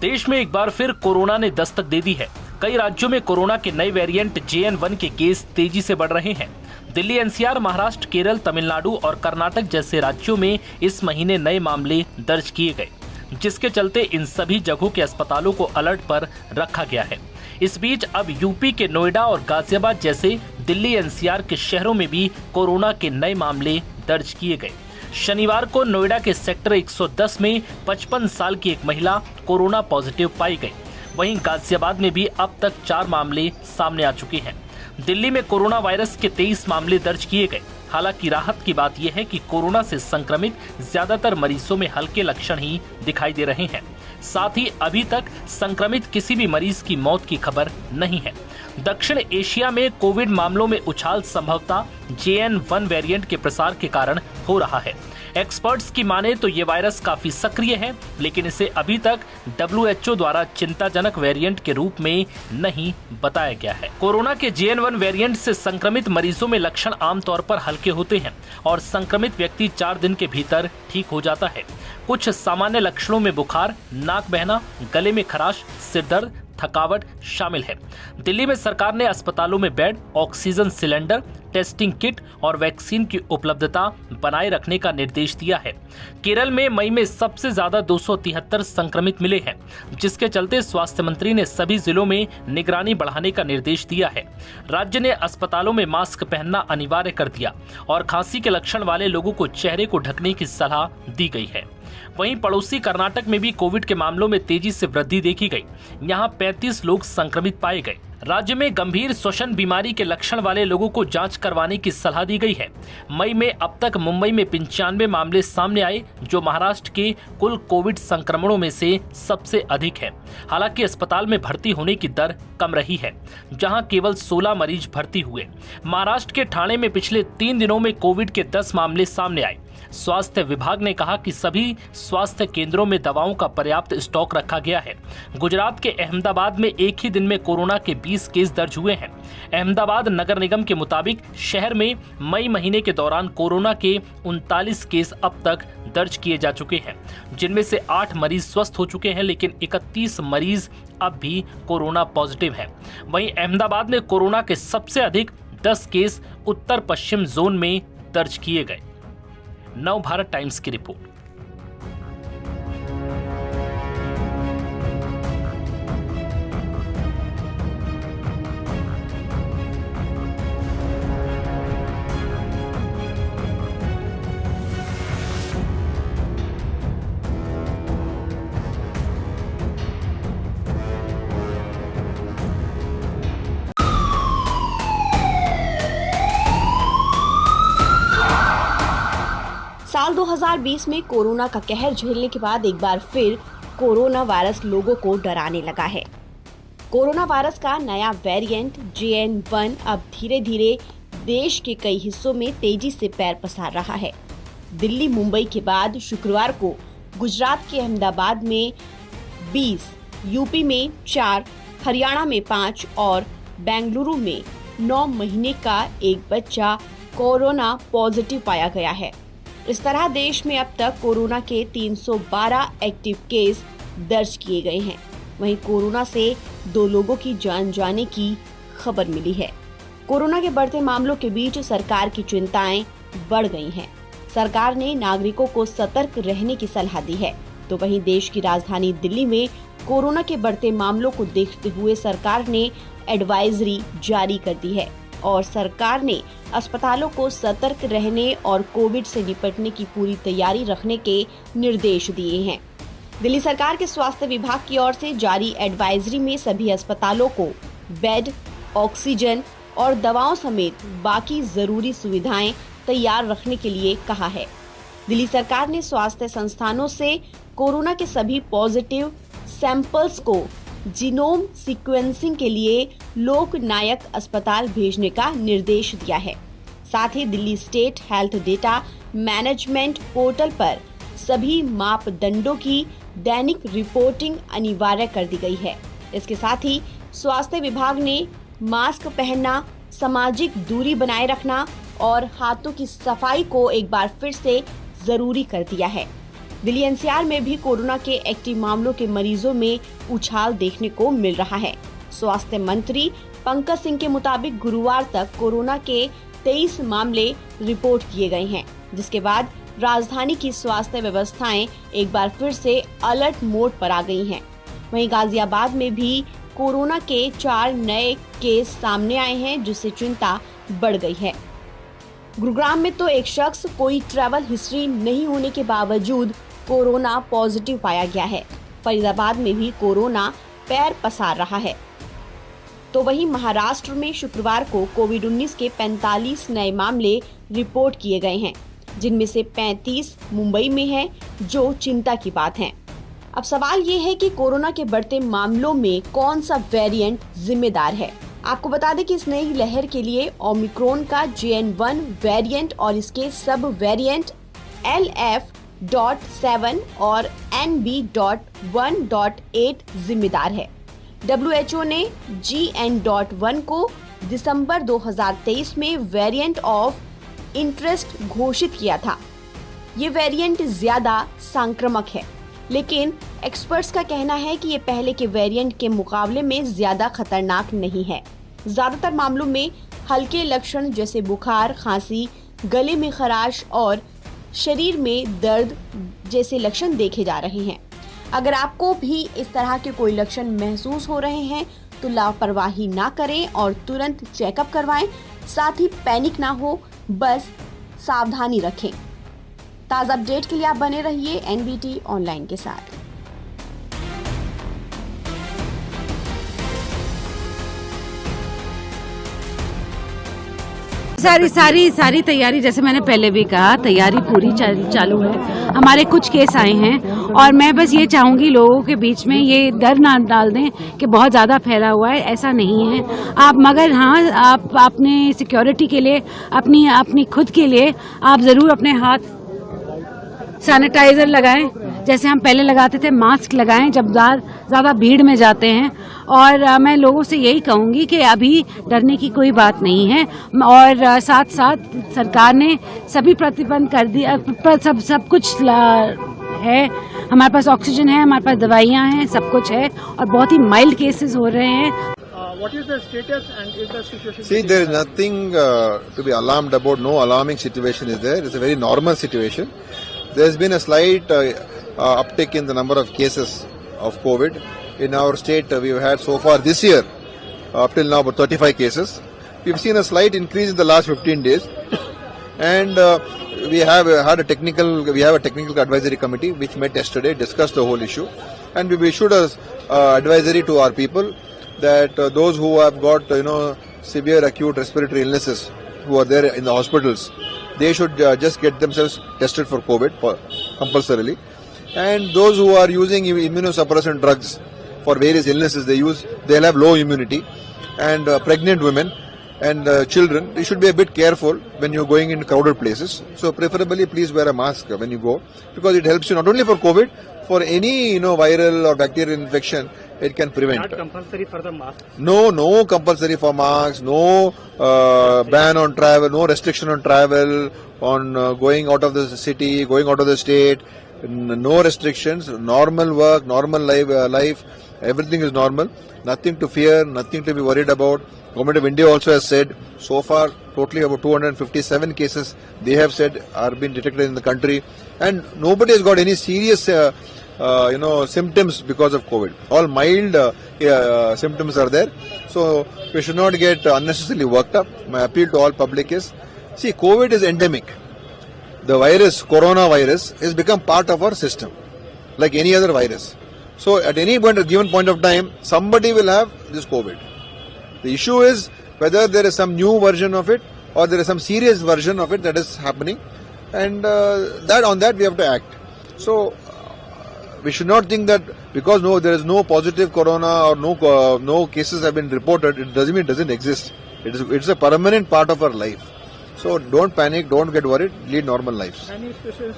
देश में एक बार फिर कोरोना ने दस्तक दे दी है। कई राज्यों में कोरोना के नए वेरिएंट JN1 के केस तेजी से बढ़ रहे हैं। दिल्ली, NCR, महाराष्ट्र, केरल, तमिलनाडु और कर्नाटक जैसे राज्यों में इस महीने नए मामले दर्ज किए गए, जिसके चलते इन सभी जगहों के अस्पतालों को अलर्ट पर रखा गया है। इस बीच अब यूपी के नोएडा और गाजियाबाद जैसे दिल्ली, NCR के शहरों में भी कोरोना के नए मामले दर्ज किए गए। शनिवार को नोएडा के सेक्टर 110 में 55 साल की एक महिला कोरोना पॉजिटिव पाई गई। वहीं गाजियाबाद में भी अब तक 4 मामले सामने आ चुके हैं। दिल्ली में कोरोना वायरस के 23 मामले दर्ज किए गए। हालांकि राहत की बात यह है कि कोरोना से संक्रमित ज्यादातर मरीजों में हल्के लक्षण ही दिखाई दे रहे हैं। साथ ही अभी तक संक्रमित किसी भी मरीज की मौत की खबर नहीं है। दक्षिण एशिया में कोविड मामलों में उछाल संभवतः JN1 वेरिएंट के प्रसार के कारण हो रहा है। एक्सपर्ट्स की माने तो ये वायरस काफी सक्रिय है, लेकिन इसे अभी तक WHO द्वारा चिंताजनक वेरिएंट के रूप में नहीं बताया गया है। कोरोना के JN1 वेरिएंट से संक्रमित मरीजों में लक्षण आमतौर पर हल्के होते हैं और संक्रमित व्यक्ति 4 दिन के भीतर ठीक हो जाता है। कुछ सामान्य लक्षणों में बुखार, नाक बहना, गले में खराश, सिर दर्द, थकावट शामिल है। दिल्ली में सरकार ने अस्पतालों में bed, oxygen cylinder, testing kit और वैक्सीन की उपलब्धता बनाए रखने का निर्देश दिया है। केरल में मई में सबसे ज्यादा 273 संक्रमित मिले हैं, जिसके चलते स्वास्थ्य मंत्री ने सभी जिलों में निगरानी बढ़ाने का निर्देश दिया है। राज्य ने अस्पतालों में मास्क पहनना अनिवार्य कर दिया और खांसी के लक्षण वाले लोगों को चेहरे को ढकने की सलाह दी गई है। वहीं पड़ोसी कर्नाटक में भी कोविड के मामलों में तेजी से वृद्धि देखी गई। यहां 35 लोग संक्रमित पाए गए। राज्य में गंभीर श्वसन बीमारी के लक्षण वाले लोगों को जांच करवाने की सलाह दी गई है। मई में अब तक मुंबई में 95 मामले सामने आए, जो महाराष्ट्र के कुल कोविड संक्रमणों में से सबसे अधिक है। हालांकि अस्पताल में भर्ती होने की दर कम रही है, जहां केवल 16 मरीज भर्ती हुए। महाराष्ट्र के ठाणे में पिछले 3 दिनों में कोविड के 10 मामले सामने आए। स्वास्थ्य विभाग ने कहा कि सभी स्वास्थ्य केंद्रों में दवाओं का पर्याप्त स्टॉक रखा गया है। गुजरात के अहमदाबाद में एक ही दिन में कोरोना के 20 केस दर्ज हुए हैं। अहमदाबाद नगर निगम के मुताबिक शहर में मई महीने के दौरान कोरोना के 39 केस अब तक दर्ज किए जा चुके हैं, जिनमें से 8 मरीज स्वस्थ हो चुके हैं, लेकिन 31 मरीज अब भी कोरोना पॉजिटिव हैं। वहीं अहमदाबाद में कोरोना के सबसे अधिक 10 केस उत्तर पश्चिम जोन में दर्ज किए गए। नव भारत टाइम्स की रिपोर्ट। साल 2020 में कोरोना का कहर झेलने के बाद एक बार फिर कोरोना वायरस लोगों को डराने लगा है। कोरोना वायरस का नया वेरिएंट JN1 अब धीरे धीरे देश के कई हिस्सों में तेजी से पैर पसार रहा है। दिल्ली, मुंबई के बाद शुक्रवार को गुजरात के अहमदाबाद में 20, यूपी में 4, हरियाणा में 5 और बेंगलुरु में 9 महीने का एक बच्चा कोरोना पॉजिटिव पाया गया है। इस तरह देश में अब तक कोरोना के 312 एक्टिव केस दर्ज किए गए हैं। वहीं कोरोना से 2 लोगों की जान जाने की खबर मिली है। कोरोना के बढ़ते मामलों के बीच सरकार की चिंताएं बढ़ गई हैं। सरकार ने नागरिकों को सतर्क रहने की सलाह दी है। तो वहीं देश की राजधानी दिल्ली में कोरोना के बढ़ते मामलों को देखते हुए सरकार ने एडवाइजरी जारी कर दी है और सरकार ने अस्पतालों को सतर्क रहने और कोविड से निपटने की पूरी तैयारी रखने के निर्देश दिए हैं। दिल्ली सरकार के स्वास्थ्य विभाग की ओर से जारी एडवाइजरी में सभी अस्पतालों को बेड, ऑक्सीजन और दवाओं समेत बाकी जरूरी सुविधाएं तैयार रखने के लिए कहा है। दिल्ली सरकार ने स्वास्थ्य संस्थानों से कोरोना के सभी पॉजिटिव सैंपल्स को जीनोम सीक्वेंसिंग के लिए लोक नायक अस्पताल भेजने का निर्देश दिया है। साथ ही Delhi state health data management portal पर सभी मापदंडों की दैनिक रिपोर्टिंग अनिवार्य कर दी गई है। इसके साथ ही स्वास्थ्य विभाग ने मास्क पहनना, सामाजिक दूरी बनाए रखना और हाथों की सफाई को एक बार फिर से जरूरी कर दिया है। दिल्ली एनसीआर में भी कोरोना के एक्टिव मामलों के मरीजों में उछाल देखने को मिल रहा है। स्वास्थ्य मंत्री पंकज सिंह के मुताबिक गुरुवार तक कोरोना के 23 मामले रिपोर्ट किए गए हैं, जिसके बाद राजधानी की स्वास्थ्य व्यवस्थाएं एक बार फिर से अलर्ट मोड पर आ गई हैं। वहीं गाजियाबाद में भी कोरोना के 4 नए केस सामने आए हैं, जिससे चिंता बढ़ गई है। गुरुग्राम में तो एक शख्स कोई ट्रैवल हिस्ट्री नहीं होने के बावजूद कोरोना पॉजिटिव पाया गया है। फरीदाबाद में भी कोरोना पैर पसार रहा है। तो वहीं महाराष्ट्र में शुक्रवार को कोविड-19 के 45 नए मामले रिपोर्ट किए गए हैं, जिनमें से 35 मुंबई में हैं, जो चिंता की बात है। अब सवाल ये है कि कोरोना के बढ़ते मामलों में कौन सा वेरिएंट जिम्मेदार है। आपको बता दें कि इस नई लहर के लिए ओमिक्रॉन का JN.1 वेरिएंट और इसके सब वेरिएंट LF.7 और NB.1.8 जिम्मेदार है। WHO ने GN.1 को दिसंबर 2023 में वेरिएंट ऑफ इंटरेस्ट घोषित किया था। ये वेरिएंट ज्यादा संक्रामक है, लेकिन एक्सपर्ट्स का कहना है कि ये पहले के वेरिएंट के मुकाबले में ज्यादा खतरनाक नहीं है। ज्यादातर मामलों में हल्के लक्षण जैसे बुखार, खांसी, गले में खराश और शरीर में दर्द जैसे लक्षण देखे जा रहे हैं। अगर आपको भी इस तरह के कोई लक्षण महसूस हो रहे हैं तो लापरवाही ना करें और तुरंत चेकअप करवाएं। साथ ही पैनिक ना हो, बस सावधानी रखें। ताज़ा अपडेट के लिए आप बने रहिए NBT ऑनलाइन के साथ। सारी तैयारी, जैसे मैंने पहले भी कहा, तैयारी पूरी चालू है। हमारे कुछ केस आए हैं और मैं बस ये चाहूंगी लोगों के बीच में ये डर ना डाल दें कि बहुत ज़्यादा फैला हुआ है, ऐसा नहीं है। आप मगर हाँ, आप अपने सिक्योरिटी के लिए, अपनी खुद के लिए आप ज़रूर अपने हाथ सैनिटाइजर लगाएं, जैसे हम पहले लगाते थे। मास्क लगाएं जब ज़्यादा भीड़ में जाते हैं। और मैं लोगों से यही कहूंगी कि अभी डरने की कोई बात नहीं है। और साथ साथ सरकार ने सभी प्रतिबंध कर दिया, सब कुछ है। हमारे पास ऑक्सीजन है, हमारे पास दवाइयां हैं, सब कुछ है और बहुत ही माइल्ड केसेस हो रहे हैं। What is the status and is the situation? See, there is nothing to be alarmed about. No alarming situation is there. It's a very normal situation. There's been a slight uptick in the number of cases of COVID. In our state, we've had so far this year, up till now, about 35 cases. We've seen a slight increase in the last 15 days. And we have a technical advisory committee which met yesterday, discussed the whole issue. And we issued a advisory to our people that those who have got, severe acute respiratory illnesses, who are there in the hospitals, they should just get themselves tested for COVID compulsorily. And those who are using immunosuppressant drugs for various illnesses they'll have low immunity. And pregnant women and children, they should be a bit careful when you're going in crowded places. So preferably please wear a mask when you go, because it helps you not only for COVID, for any viral or bacterial infection. It can prevent. Not compulsory for the mask. No compulsory for masks. No ban on travel. No restriction on travel. On going out of the city, going out of the state. No restrictions. Normal work, normal life. Everything is normal. Nothing to fear. Nothing to be worried about. Government of India also has said so far totally about 257 cases they have said are being detected in the country, and nobody has got any serious symptoms because of COVID. All mild symptoms are there. So we should not get unnecessarily worked up. My appeal to all public is, see, COVID is endemic. The virus, coronavirus, has become part of our system like any other virus. So at any given point of time, somebody will have this COVID. The issue is whether there is some new version of it or there is some serious version of it that is happening, and on that we have to act. So we should not think that because there is no positive corona or no cases have been reported, it doesn't mean it doesn't exist. It's a permanent part of our life. So don't panic, don't get worried, lead normal lives. Any special